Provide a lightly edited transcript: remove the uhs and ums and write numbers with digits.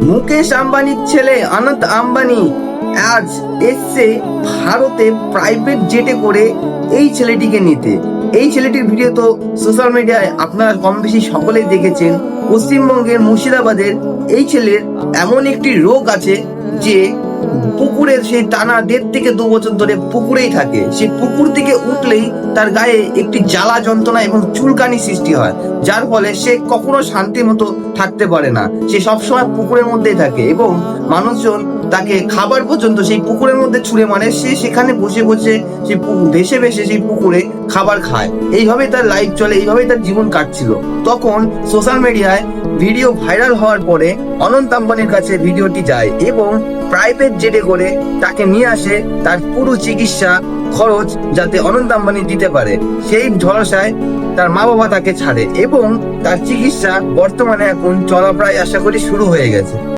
মুকেশ আম্বানির ছেলে অনন্ত আম্বানি আজ এসছে ভারতে প্রাইভেট জেটে করে এই ছেলেটিকে নিতে। এই ছেলেটির ভিডিও তো সোশ্যাল মিডিয়ায় আপনারা কম বেশি সকলেই দেখেছেন। পশ্চিমবঙ্গের মুর্শিদাবাদের এই ছেলের এমন একটি রোগ আছে যে পুকুরের সেই টানা 1.5 থেকে 2 বছর ধরে পুকুরেই থাকে। সে পুকুর থেকে উঠলেই তার গায়ে একটি জ্বালা যন্ত্রণা এবং চুলকানি সৃষ্টি হয়, যার ফলে সে কখনো শান্তি মতো থাকতে পারে না। সে সবসময় পুকুরের মধ্যেই থাকে এবং মানুষজন তাকে খাবার পর্যন্ত সেই পুকুরের মধ্যে ছুঁড়ে মারে। সে সেখানে বসে বসে সেই ভেসে ভেসে সেই পুকুরে খাবার খায়। এইভাবেই তার লাইফ চলে, এইভাবেই তার জীবন কাটছিল। তখন সোশ্যাল মিডিয়ায় ভিডিও ভাইরাল হওয়ার পরে অনন্ত আম্বানির কাছে ভিডিওটি যায় এবং প্রাইভেট জেটে করে তাকে নিয়ে আসে তার পুরো চিকিৎসা খরচ যাতে অনন্ত আম্বানি দিতে পারে। সেই ভরসায় তার মা বাবা তাকে ছাড়ে এবং তার চিকিৎসা বর্তমানে এখন চলা প্রায় আশা করি শুরু হয়ে গেছে।